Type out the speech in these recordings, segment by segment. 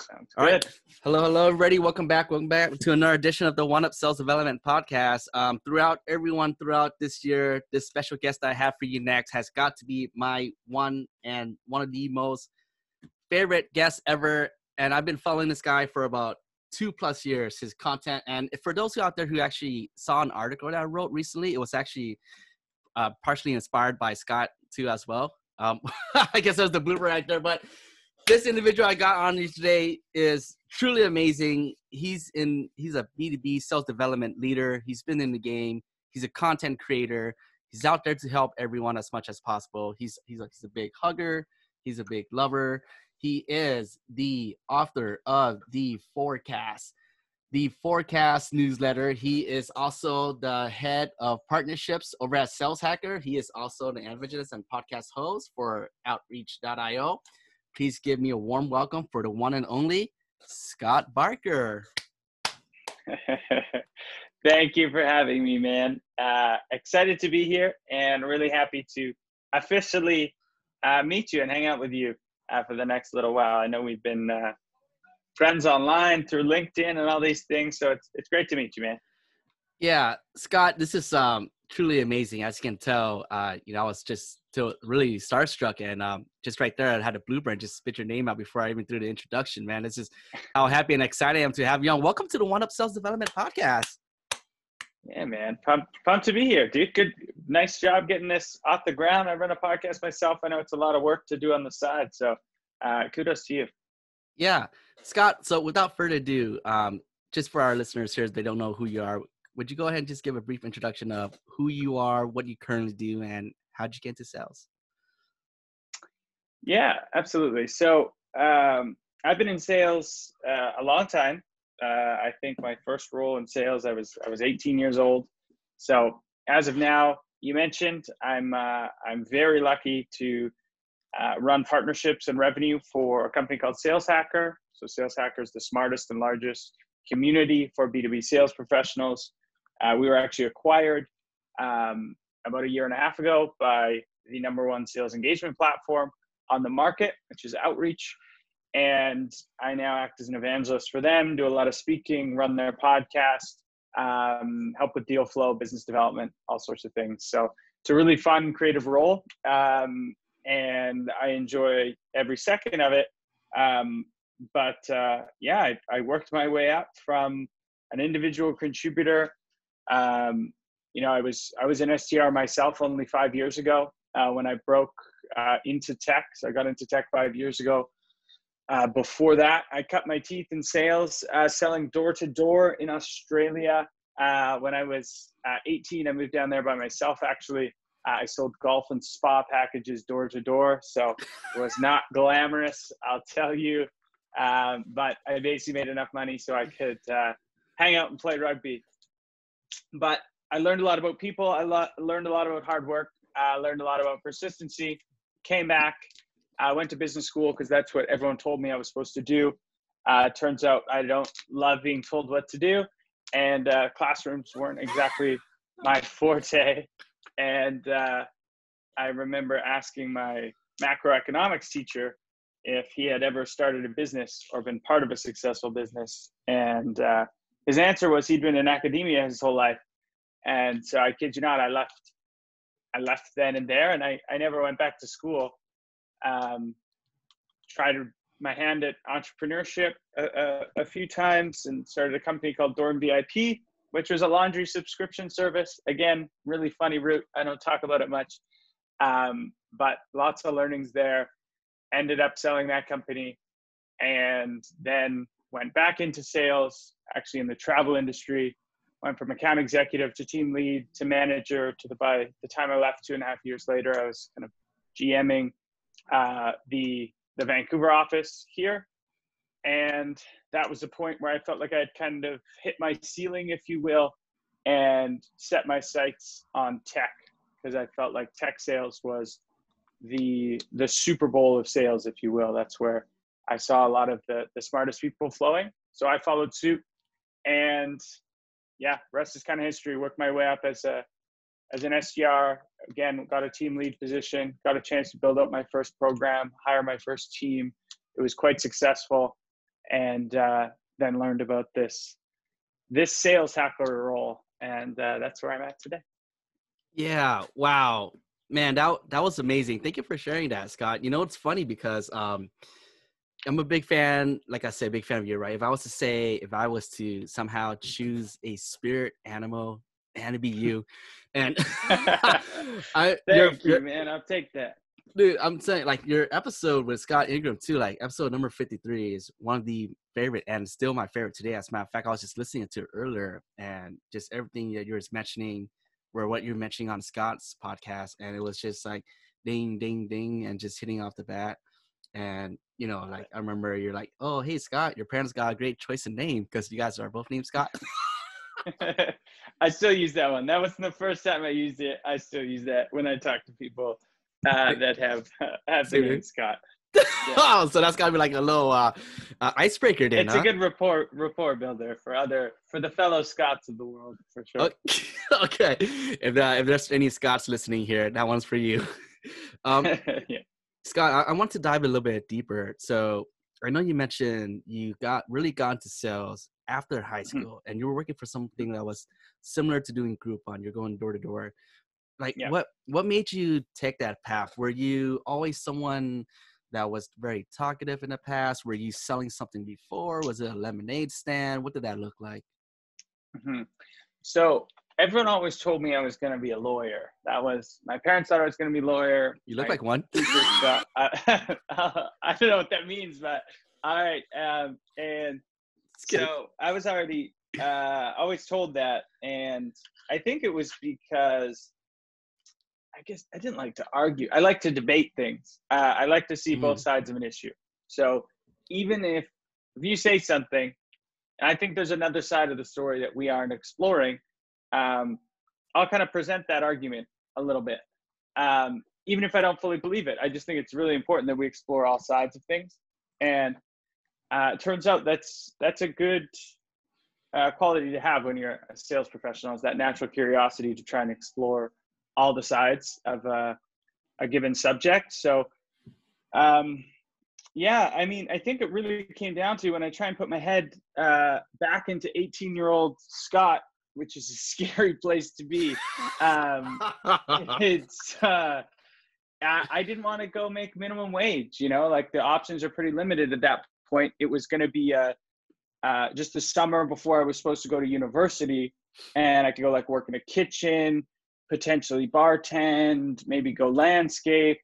Sounds All good. right. Hello, everybody. Welcome back to another edition of the One Up Sales Development Podcast. Throughout this year, this special guest I have for you next has got to be my one of the most favorite guests ever. And I've been following this guy for about 2+ years, his content. And for those out there who actually saw an article that I wrote recently, it was actually partially inspired by Scott too as well. I guess that was the blooper right there, but this individual I got on here today is truly amazing. He's a B2B sales development leader. He's been in the game. He's a content creator. He's out there to help everyone as much as possible. He's a big hugger. He's a big lover. He is the author of the Forecast newsletter. He is also the head of partnerships over at Saleshacker. He is also the evangelist and podcast host for Outreach.io. Please give me a warm welcome for the one and only Scott Barker. Thank you for having me, man. Excited to be here and really happy to officially meet you and hang out with you for the next little while. I know we've been friends online through LinkedIn and all these things, so it's great to meet you, man. Yeah, Scott, this is truly amazing. As you can tell, I was just really starstruck, and just right there, I had a blooper and just spit your name out before I even threw the introduction, man. This is how happy and excited I am to have you on. Welcome to the One Up Sales Development Podcast. Yeah, man. Pumped to be here, dude. Good. Nice job getting this off the ground. I run a podcast myself. I know it's a lot of work to do on the side, so kudos to you. Yeah. Scott, so without further ado, just for our listeners here, they don't know who you are, would you go ahead and just give a brief introduction of who you are, what you currently do, and how'd you get into sales? Yeah, absolutely. So I've been in sales a long time. I think my first role in sales, I was 18 years old. So as of now, you mentioned, I'm very lucky to run partnerships and revenue for a company called Saleshacker. So Saleshacker is the smartest and largest community for B2B sales professionals. We were actually acquired about a year and a half ago by the #1 sales engagement platform on the market, which is Outreach. And I now act as an evangelist for them, do a lot of speaking, run their podcast, help with deal flow, business development, all sorts of things. So it's a really fun, creative role. And I enjoy every second of it. I worked my way up from an individual contributor. I was an SDR myself only 5 years ago when I broke into tech. So I got into tech 5 years ago. Before that, I cut my teeth in sales, selling door-to-door in Australia. When I was 18, I moved down there by myself, actually. I sold golf and spa packages door-to-door, so it was not glamorous, I'll tell you. But I basically made enough money so I could hang out and play rugby. But I learned a lot about people. I learned a lot about hard work. I learned a lot about persistency. Came back. I went to business school because that's what everyone told me I was supposed to do. Turns out I don't love being told what to do, and classrooms weren't exactly my forte. And I remember asking my macroeconomics teacher if he had ever started a business or been part of a successful business. And his answer was he'd been in academia his whole life. And so I kid you not, I left then and there, and I never went back to school. Tried my hand at entrepreneurship a few times and started a company called Dorm VIP, which was a laundry subscription service. Again, really funny route. I don't talk about it much, but lots of learnings there. Ended up selling that company and then went back into sales, actually in the travel industry. Went from account executive to team lead to manager to by the time I left 2.5 years later, I was kind of GMing the Vancouver office here. And that was the point where I felt like I'd kind of hit my ceiling, if you will, and set my sights on tech, because I felt like tech sales was the Super Bowl of sales, if you will. That's where I saw a lot of the smartest people flowing. So I followed suit, and yeah, rest is kind of history. Worked my way up as an SDR. Again, got a team lead position, got a chance to build up my first program, hire my first team. It was quite successful. and then learned about this sales hacker role, and that's where I'm at today. Yeah. Wow. Man, that was amazing. Thank you for sharing that, Scott. You know, it's funny because I'm a big fan, like I said, big fan of you, right? If I was to somehow choose a spirit animal, and it'd be you. And Thank you, man. I'll take that. Dude, I'm saying, like, your episode with Scott Ingram too, like episode number 53 is one of the favorite and still my favorite today. As a matter of fact, I was just listening to it earlier, and just everything that you were mentioning were what you're mentioning on Scott's podcast, and it was just like ding, ding, ding, and just hitting off the bat. And, you know, like, I remember you're like, oh, hey, Scott, your parents got a great choice of name because you guys are both named Scott. I still use that one. That wasn't the first time I used it. I still use that when I talk to people that have the name Scott. Yeah. Oh, so that's got to be like a little icebreaker then, It's a good rapport builder for the fellow Scots of the world, for sure. Okay. If there's any Scots listening here, that one's for you. Yeah. Scott, I want to dive a little bit deeper. So I know you mentioned you got into sales after high school, and you were working for something that was similar to doing Groupon. You're going door to door. Like, what made you take that path? Were you always someone that was very talkative in the past? Were you selling something before? Was it a lemonade stand? What did that look like? So everyone always told me I was going to be a lawyer. My parents thought I was going to be a lawyer. You look like one. I don't know what that means, but all right. And so I was already always told that. And I think it was because I guess I didn't like to argue. I like to debate things. I like to see both sides of an issue. So even if you say something, and I think there's another side of the story that we aren't exploring, I'll kind of present that argument a little bit. Even if I don't fully believe it, I just think it's really important that we explore all sides of things. And it turns out that's a good quality to have when you're a sales professional, is that natural curiosity to try and explore all the sides of a given subject. So, yeah, I mean, I think it really came down to when I try and put my head back into 18-year-old Scott, which is a scary place to be. I didn't want to go make minimum wage, you know, like the options are pretty limited at that point. It was going to be just the summer before I was supposed to go to university, and I could go like work in a kitchen, potentially bartend, maybe go landscape,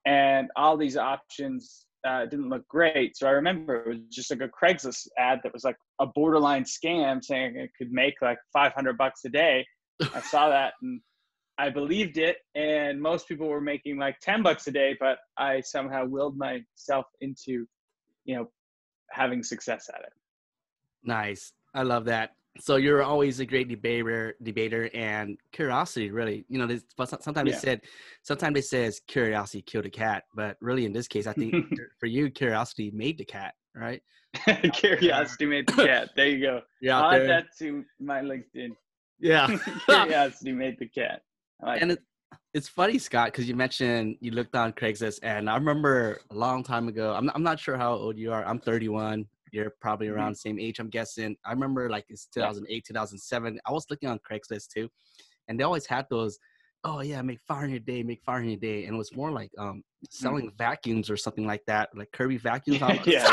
and all these options didn't look great. So I remember it was just like a Craigslist ad that was like a borderline scam saying it could make like $500 a day. I saw that and I believed it, and most people were making like $10 a day, but I somehow willed myself into, you know, having success at it. Nice. I love that. So you're always a great debater, and curiosity, really. You know, sometimes they say curiosity killed a cat, but really in this case, I think for you, curiosity made the cat, right? Curiosity made the cat. There you go. I'll add that to my LinkedIn. Yeah. Curiosity made the cat. It's funny, Scott, because you mentioned you looked on Craigslist, and I remember a long time ago. I'm not sure how old you are. I'm 31. You're probably around the same age, I'm guessing. I remember like it's 2008, 2007. I was looking on Craigslist too, and they always had those, oh yeah, make $500 a day, make $500 a day. And it was more like selling vacuums or something like that, like Kirby vacuums. Yeah.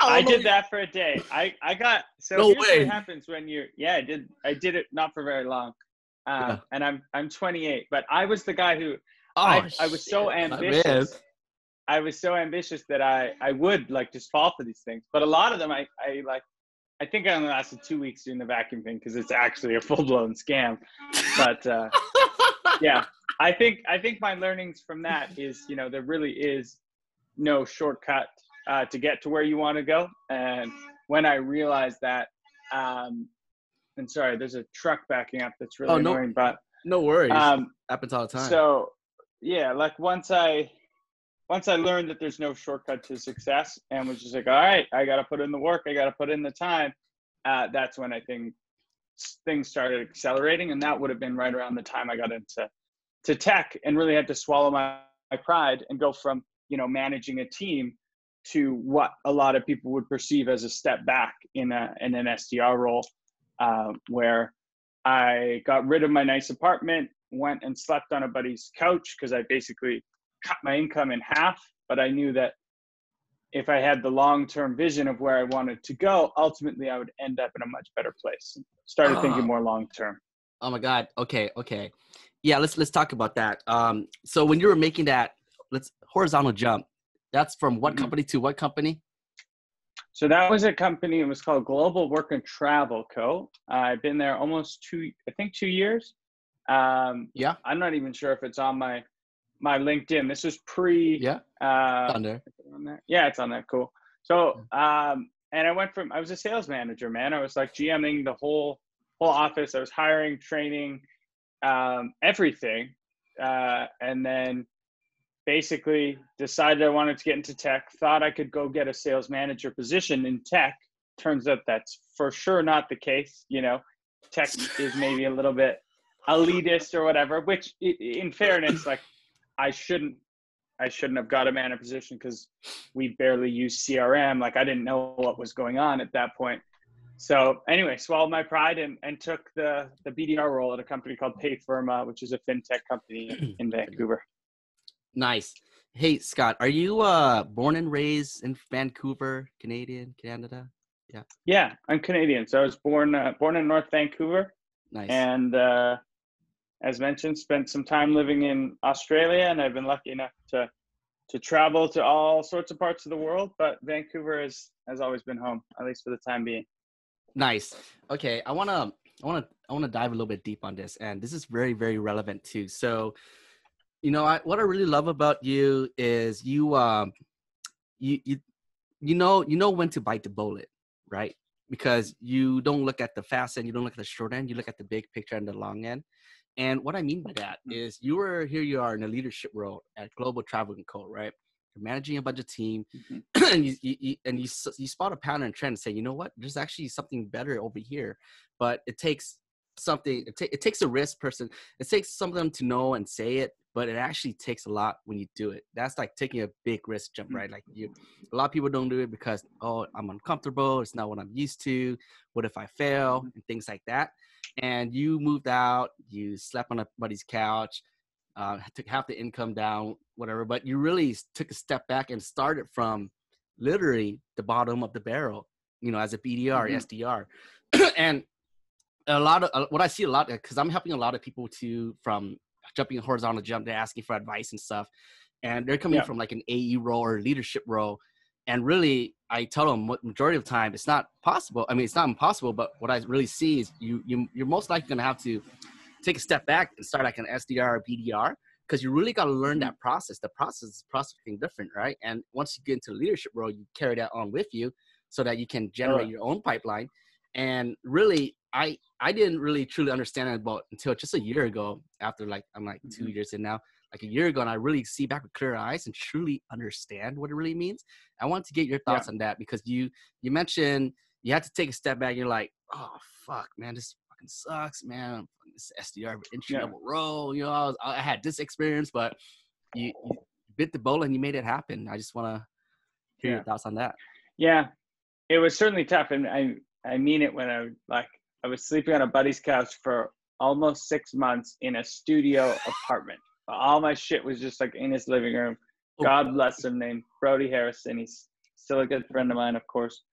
I did that for a day. I got, so here's what happens when I did it not for very long. And I'm 28, but I was the guy who, I was so ambitious. I was so ambitious that I would like just fall for these things. But a lot of them, I think I only lasted 2 weeks doing the vacuum thing because it's actually a full-blown scam. But yeah, I think my learnings from that is, you know, there really is no shortcut to get to where you want to go. And when I realized that, and sorry, there's a truck backing up that's really annoying, but no worries. Happens all the time. So yeah, like once I learned that there's no shortcut to success and was just like, all right, I got to put in the work, I got to put in the time. That's when I think things started accelerating. And that would have been right around the time I got into tech and really had to swallow my pride and go from, you know, managing a team to what a lot of people would perceive as a step back in an SDR role, where I got rid of my nice apartment, went and slept on a buddy's couch because I basically cut my income in half. But I knew that if I had the long-term vision of where I wanted to go, ultimately I would end up in a much better place. Started thinking more long-term. Oh my God. Okay. Yeah, let's talk about that. So when you were making that horizontal jump, that's from what company to what company? So that was a company. It was called Global Work and Travel Co. I've been there almost 2 years. Yeah. I'm not even sure if it's on my LinkedIn. This was pre. Yeah. On there. Yeah, it's on there. Cool. So, and I was a sales manager, man. I was like GMing the whole office. I was hiring, training, everything. And then basically decided I wanted to get into tech, thought I could go get a sales manager position in tech. Turns out that's for sure not the case. You know, tech is maybe a little bit elitist or whatever, which in fairness, like I shouldn't have got a manager position because we barely use CRM. Like I didn't know what was going on at that point. So anyway, swallowed my pride and took the BDR role at a company called Payfirma, which is a fintech company in Vancouver. Nice. Hey, Scott, are you born and raised in Vancouver, Canada? Yeah. Yeah, I'm Canadian. So I was born in North Vancouver. Nice. And as mentioned, spent some time living in Australia, and I've been lucky enough to travel to all sorts of parts of the world. But Vancouver has always been home, at least for the time being. Nice. Okay, I wanna dive a little bit deep on this, and this is very, very relevant too. So, you know, what I really love about you is you know when to bite the bullet, right? Because you don't look at the fast end, you don't look at the short end, you look at the big picture and the long end. And what I mean by that is you are in a leadership role at Global Travel & Co., right? You're managing a bunch of team, and you spot a pattern and trend and say, you know what, there's actually something better over here. But it takes something, it takes a risk person. It takes something to know and say it, but it actually takes a lot when you do it. That's like taking a big risk jump, right? Like a lot of people don't do it because, oh, I'm uncomfortable. It's not what I'm used to. What if I fail? And things like that. And you moved out, you slept on somebody's couch, took half the income down, whatever, but you really took a step back and started from literally the bottom of the barrel, you know, as a BDR, SDR. And a lot of what I see a lot, because I'm helping a lot of people from jumping a horizontal jump, they're asking for advice and stuff. And they're coming from like an AE role or leadership role. And really, I tell them majority of the time, it's not possible. I mean, it's not impossible, but what I really see is you're most likely going to have to take a step back and start like an SDR or BDR, because you really got to learn that process. The process is prospecting different, right? And once you get into the leadership role, you carry that on with you so that you can generate your own pipeline. And really, I didn't really truly understand it until just a year ago, after I'm 2 years in now. Like a year ago, and I really see back with clear eyes and truly understand what it really means. I want to get your thoughts on that, because you mentioned you had to take a step back. And you're like, oh fuck, man, this fucking sucks, man. This SDR entry level role, you know, I had this experience, but you bit the bullet and you made it happen. I just want to hear your thoughts on that. Yeah, it was certainly tough, and I mean it when I was sleeping on a buddy's couch for almost 6 months in a studio apartment. All my shit was just like in his living room. God bless him, named Brody Harrison. He's still a good friend of mine, of course.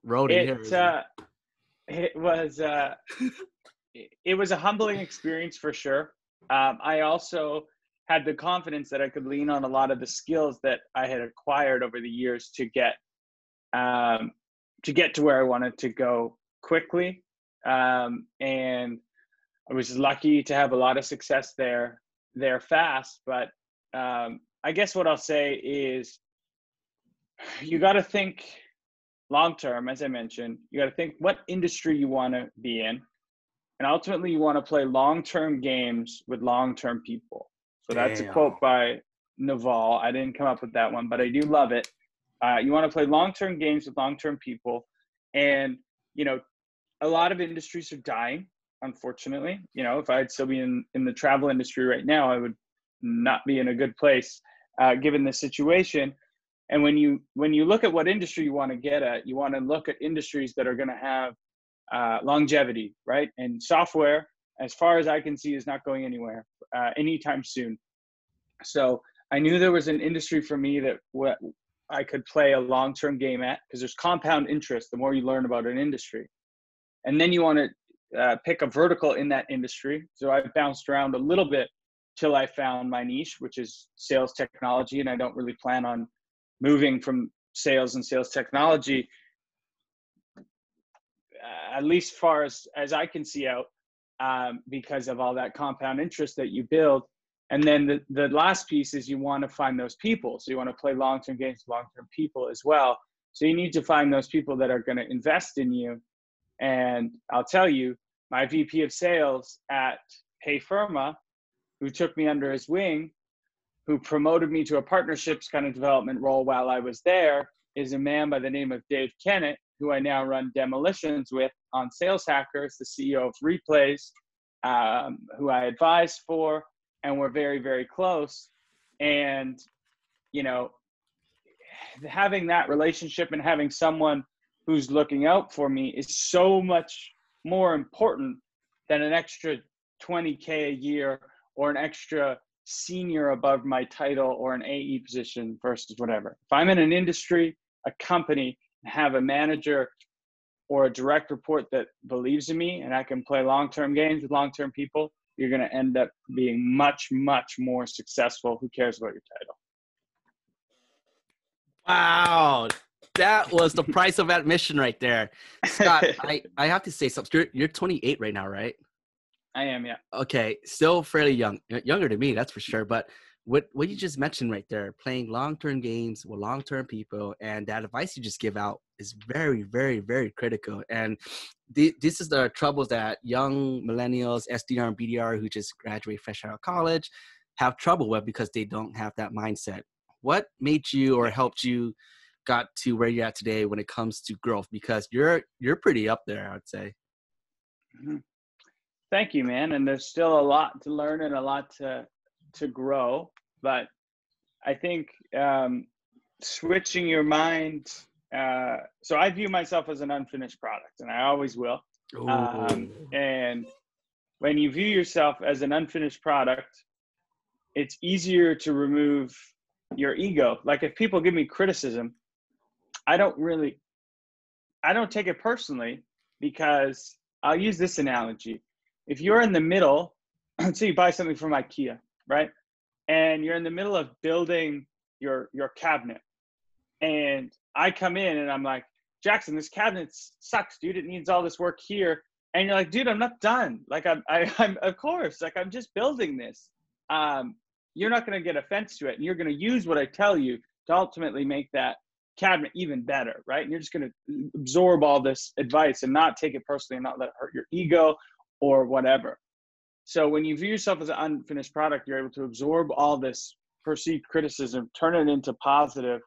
Brody Harrison. It was a humbling experience for sure. I also had the confidence that I could lean on a lot of the skills that I had acquired over the years to get to where I wanted to go quickly. And I was lucky to have a lot of success there fast. But I guess what I'll say is you got to think long-term, as I mentioned. You got to think what industry you want to be in. And ultimately, you want to play long-term games with long-term people. So that's a quote by Naval. I didn't come up with that one, but I do love it. You want to play long-term games with long-term people. And, you know, a lot of industries are dying, unfortunately. You know, if I'd still be in the travel industry right now, I would not be in a good place given the situation. And when you look at what industry you want to get at, you want to look at industries that are going to have longevity, right? And software, as far as I can see, is not going anywhere anytime soon. So I knew there was an industry for me that I could play a long-term game at, because there's compound interest the more you learn about an industry. And then you want to pick a vertical in that industry. So I bounced around a little bit till I found my niche, which is sales technology. And I don't really plan on moving from sales and sales technology, at least far as I can see out, because of all that compound interest that you build. And then the last piece is you want to find those people. So you want to play long-term games with long-term people as well. So you need to find those people that are going to invest in you. And I'll tell you, my VP of sales at Payfirma, who took me under his wing, who promoted me to a partnerships kind of development role while I was there, is a man by the name of Dave Kennett, who I now run demolitions with on Saleshacker, the CEO of Replays, who I advise for. And we're very, very close. And, you know, having that relationship and having someone who's looking out for me is so much more important than an extra 20K a year or an extra senior above my title or an AE position versus whatever. If I'm in an industry, a company, and have a manager or a direct report that believes in me and I can play long-term games with long-term people, you're going to end up being much, much more successful. Who cares about your title? Wow. That was the price of admission right there. Scott, I have to say something. You're 28 right now, right? I am, yeah. Okay. Still fairly young. Younger than me, that's for sure. But what you just mentioned right there, playing long-term games with long-term people, and that advice you just give out is very, very, very critical. And this is the troubles that young millennials, SDR and BDR who just graduate fresh out of college have trouble with, because they don't have that mindset. What made you or helped you got to where you're at today when it comes to growth? Because you're pretty up there, I would say. Mm-hmm. Thank you, man. And there's still a lot to learn and a lot to grow. But I think switching your mind. So I view myself as an unfinished product, and I always will. And when you view yourself as an unfinished product, it's easier to remove your ego. Like if people give me criticism, I don't take it personally, because I'll use this analogy. If you're in the middle, let's say you buy something from IKEA, right? And you're in the middle of building your cabinet. And I come in and I'm like, Jackson, this cabinet sucks, dude. It needs all this work here. And you're like, dude, I'm not done. Like I'm of course, like I'm just building this. You're not going to get offense to it. And you're going to use what I tell you to ultimately make that cabinet even better, right? And you're just going to absorb all this advice and not take it personally and not let it hurt your ego or whatever. So when you view yourself as an unfinished product, you're able to absorb all this perceived criticism, turn it into positive.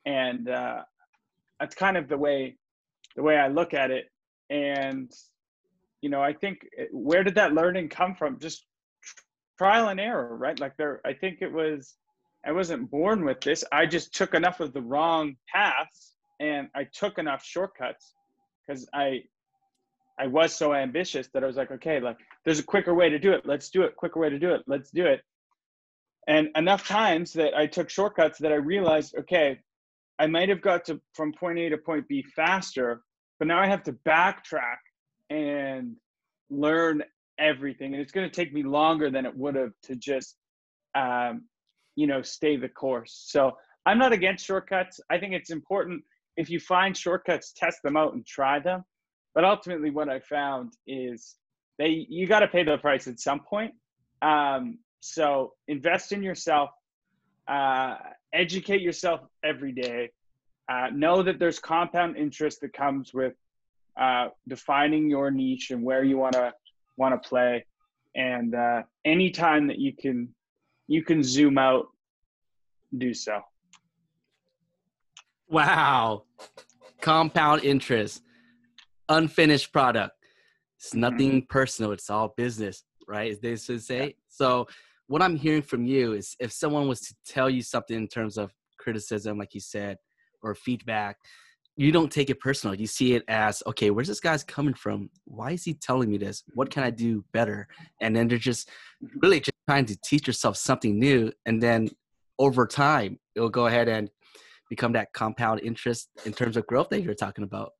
And that's kind of the way I look at it. And, you know, I think, where did that learning come from? Just trial and error, right? Like I think I wasn't born with this. I just took enough of the wrong paths, and I took enough shortcuts, because I was so ambitious that I was like, okay, like there's a quicker way to do it. Let's do it. Quicker way to do it. Let's do it. And enough times that I took shortcuts that I realized, okay, I might have got from point A to point B faster, but now I have to backtrack and learn everything. And it's going to take me longer than it would have to just, stay the course. So I'm not against shortcuts. I think it's important, if you find shortcuts, test them out and try them. But ultimately what I found is you got to pay the price at some point. So invest in yourself, educate yourself every day. Know that there's compound interest that comes with defining your niche and where you want to play. And anytime that you can zoom out, do so. Wow. Compound interest, unfinished product. It's nothing personal. It's all business, right? As they should say. Yeah. So what I'm hearing from you is, if someone was to tell you something in terms of criticism, like you said, or feedback, you don't take it personal. You see it as, okay, where's this guy's coming from? Why is he telling me this? What can I do better? And then they're just really just trying to teach yourself something new. And then over time, it'll go ahead and become that compound interest in terms of growth that you're talking about.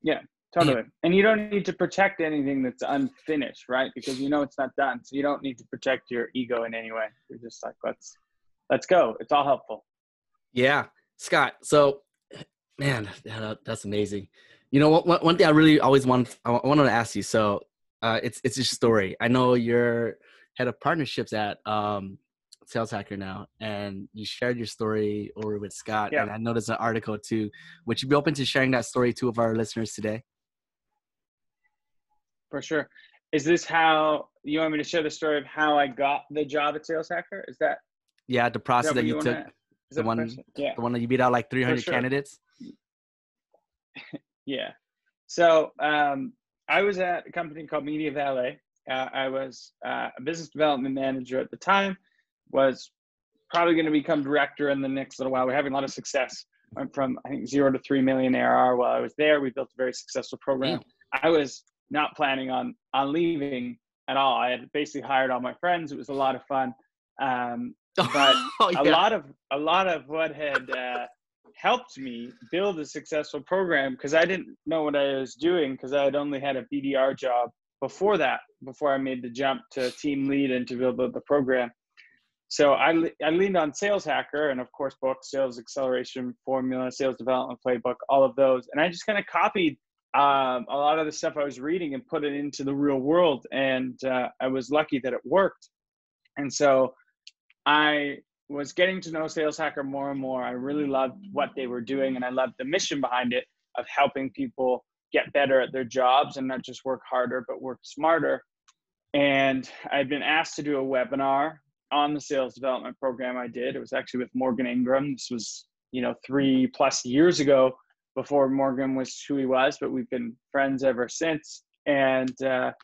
Yeah, totally. And you don't need to protect anything that's unfinished, right? Because you know it's not done. So you don't need to protect your ego in any way. You're just like, let's go. It's all helpful. Yeah. Scott, so man, that's amazing. You know, one thing I really always wanted to ask you. So it's your story. I know you're head of partnerships at Saleshacker now, and you shared your story over with Scott. Yeah. And I noticed an article too. Would you be open to sharing that story to of our listeners today? For sure. Is this how you want me to share the story of how I got the job at Saleshacker? Is that? Yeah, the process that you took. The one that you beat out like 300 candidates. Yeah. So I was at a company called Media Valet. I was a business development manager at the time, was probably going to become director in the next little while. We're having a lot of success. Went from, I think, 0 to 3 million ARR while I was there. We built a very successful program. Yeah. I was not planning on leaving at all. I had basically hired all my friends. It was a lot of fun. But a lot of what had helped me build a successful program, because I didn't know what I was doing, because I had only had a BDR job before I made the jump to team lead and to build the program. So I leaned on Saleshacker and, of course, books, sales acceleration formula, sales development playbook, all of those. And I just kind of copied a lot of the stuff I was reading and put it into the real world. And I was lucky that it worked. And so I was getting to know Saleshacker more and more. I really loved what they were doing, and I loved the mission behind it of helping people get better at their jobs and not just work harder, but work smarter. And I'd been asked to do a webinar on the sales development program I did. It was actually with Morgan Ingram. This was, 3+ years ago, before Morgan was who he was, but we've been friends ever since. And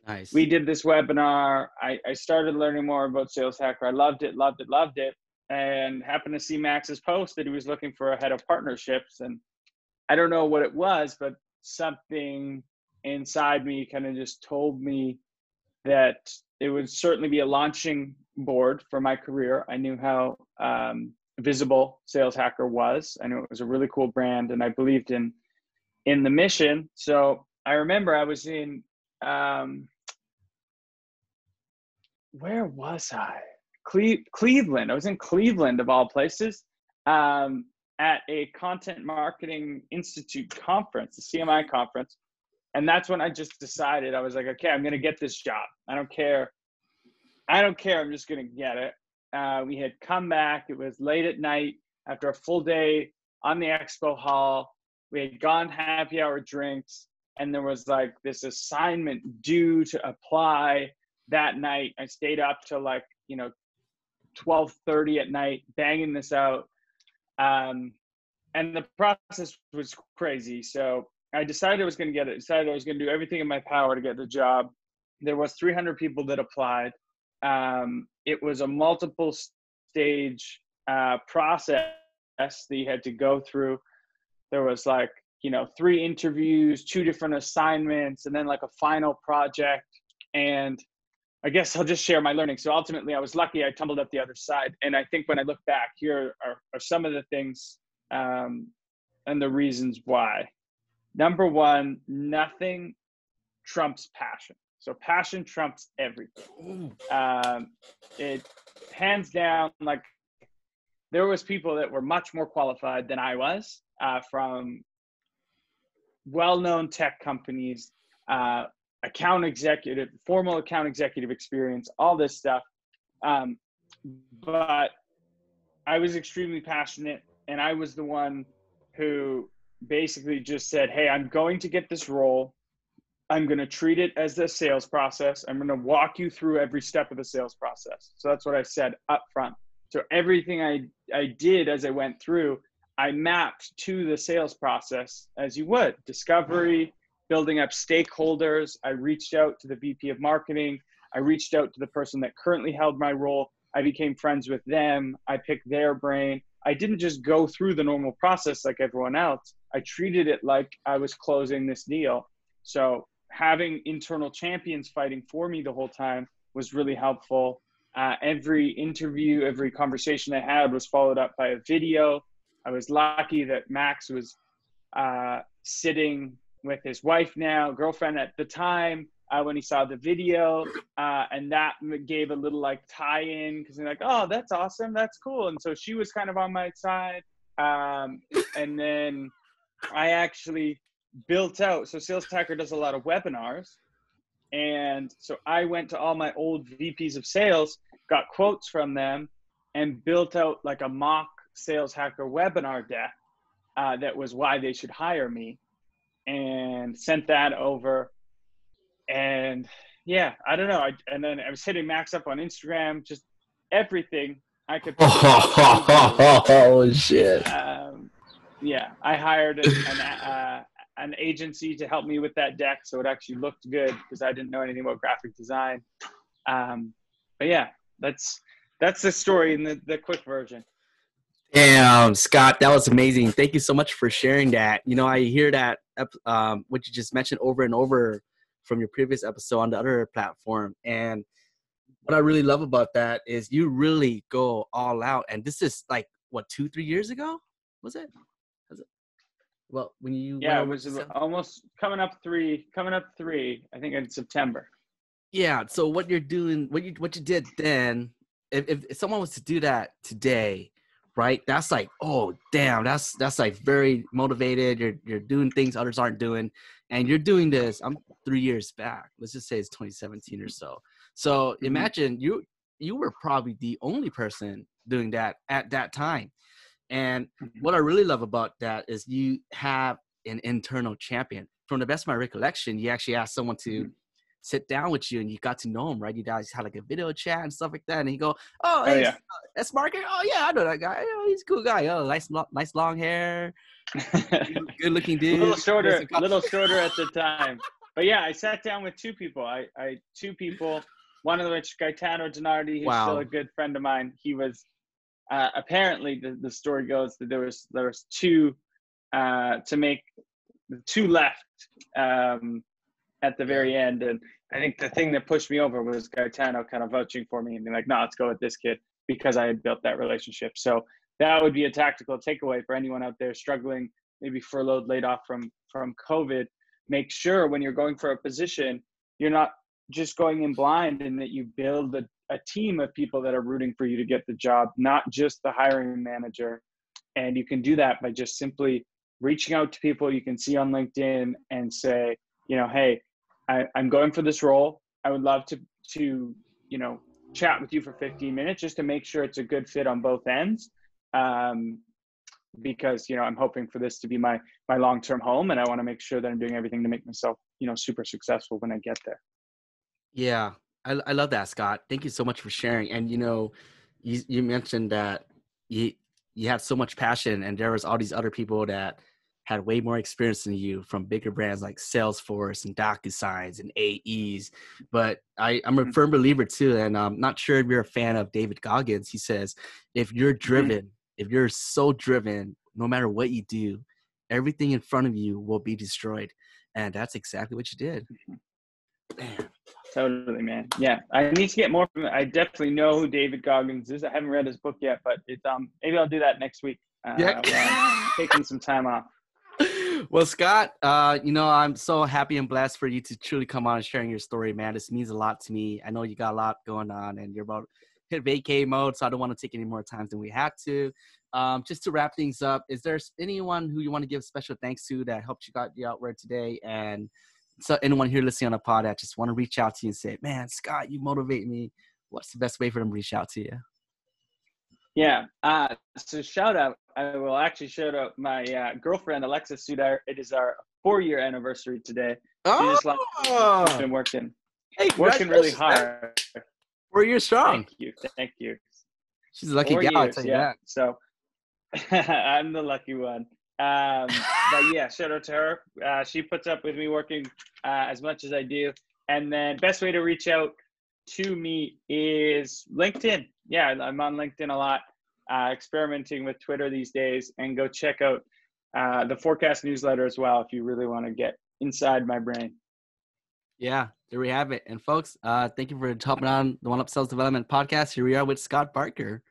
nice. We did this webinar. I started learning more about Saleshacker. I loved it, and happened to see Max's post that he was looking for a head of partnerships. And I don't know what it was, but something inside me kind of just told me that it would certainly be a launching board for my career. I knew how visible Saleshacker was. I knew it was a really cool brand, and I believed in the mission. So I remember I was in, where was I? Cleveland. I was in Cleveland, of all places, at a Content Marketing Institute conference, the CMI conference. And that's when I just decided, I was like, okay, I'm going to get this job. I don't care. I'm just going to get it. We had come back. It was late at night after a full day on the expo hall. We had gone happy hour drinks, and there was like this assignment due to apply that night. I stayed up till 12:30 at night, banging this out. And the process was crazy. So I decided I was going to get it. Decided I was going to do everything in my power to get the job. There was 300 people that applied. It was a multiple stage process that you had to go through. There was 3 interviews, 2 different assignments, and then a final project. And I guess I'll just share my learning. So ultimately I was lucky. I tumbled up the other side. And I think when I look back, here are some of the things and the reasons why. Number one, nothing trumps passion. So passion trumps everything. It hands down, there was people that were much more qualified than I was, from well-known tech companies, formal account executive experience, all this stuff. But I was extremely passionate, and I was the one who basically just said, hey, I'm going to get this role. I'm going to treat it as a sales process. I'm going to walk you through every step of the sales process. So that's what I said up front. So everything I did as I went through, I mapped to the sales process as you would. Discovery, building up stakeholders. I reached out to the VP of marketing. I reached out to the person that currently held my role. I became friends with them. I picked their brain. I didn't just go through the normal process like everyone else. I treated it like I was closing this deal. So having internal champions fighting for me the whole time was really helpful. Every interview, every conversation I had was followed up by a video. I was lucky that Max was sitting with his wife now, girlfriend at the time, when he saw the video, and that gave a little like tie-in, because they're like, oh, that's awesome, that's cool. And so she was kind of on my side. And then I actually built out, so Saleshacker does a lot of webinars. And so I went to all my old VPs of sales, got quotes from them, and built out like a mock Saleshacker webinar deck that was why they should hire me, and sent that over. And yeah, I don't know. And then I was hitting Max up on Instagram, just everything I could. Oh shit. Yeah, I hired an agency to help me with that deck, so it actually looked good, because I didn't know anything about graphic design. But yeah, that's the story in the quick version. Damn, Scott, that was amazing. Thank you so much for sharing that. You know, I hear that what you just mentioned over and over from your previous episode on the other platform. And what I really love about that is you really go all out. And this is like, what, 2-3 years ago? Was it? Well, when you it was almost coming up three, I think in September. Yeah. So what you're doing, what you did then, if someone was to do that today, right? That's like, oh damn, that's like very motivated. You're doing things others aren't doing, and you're doing this. I'm 3 years back. Let's just say it's 2017 or so. So imagine you were probably the only person doing that at that time. And what I really love about that is you have an internal champion. From the best of my recollection, you actually asked someone to sit down with you and you got to know him, right? You guys had like a video chat and stuff like that. And you go, oh, hey, yeah. That's Marker. Oh yeah, I know that guy. Oh, he's a cool guy. Oh, nice long hair. Good looking dude. Little shorter at the time. But yeah, I sat down with two people. Two people, one of which, Gaetano Gennardi, who's still a good friend of mine. He was, apparently the story goes that there was two to make, two left at the very end. And I think the thing that pushed me over was Gaetano kind of vouching for me and being like, no, let's go with this kid, because I had built that relationship. So that would be a tactical takeaway for anyone out there struggling, maybe furloughed, laid off from COVID. Make sure when you're going for a position, you're not just going in blind, and that you build a team of people that are rooting for you to get the job, not just the hiring manager. And you can do that by just simply reaching out to people you can see on LinkedIn and say, you know, hey, I'm going for this role. I would love to chat with you for 15 minutes just to make sure it's a good fit on both ends. Because, I'm hoping for this to be my long-term home, and I want to make sure that I'm doing everything to make myself, super successful when I get there. Yeah, I love that, Scott. Thank you so much for sharing. And, you mentioned that you have so much passion, and there was all these other people that had way more experience than you from bigger brands like Salesforce and DocuSigns and AEs. But I'm a firm believer too, and I'm not sure if you're a fan of David Goggins. He says, if you're driven, if you're so driven, no matter what you do, everything in front of you will be destroyed. And that's exactly what you did. Man. Totally, man. Yeah, I need to get more from it. I definitely know who David Goggins is. I haven't read his book yet, but it's maybe I'll do that next week. Yeah. I'm taking some time off. Well, Scott, I'm so happy and blessed for you to truly come on and sharing your story, man. This means a lot to me. I know you got a lot going on, and you're about to hit vacay mode, so I don't want to take any more time than we had to. Just to wrap things up, is there anyone who you want to give special thanks to that helped you out there today? And so anyone here listening on the pod that just want to reach out to you and say, man, Scott, you motivate me. What's the best way for them to reach out to you? Yeah. So shout out. I will actually shout out my girlfriend, Alexis Sudar. It is our 4-year anniversary today. She's been working really hard. 4 years strong. Thank you. She's a lucky gal, I'll tell you that. So I'm the lucky one. But yeah, shout out to her. She puts up with me working as much as I do. And then best way to reach out to me is LinkedIn. Yeah, I'm on LinkedIn a lot. experimenting with Twitter these days, and go check out the Forecast newsletter as well if you really want to get inside my brain. Yeah, there we have it. And folks, thank you for hopping on the One Up Sales Development podcast. Here we are with Scott Barker.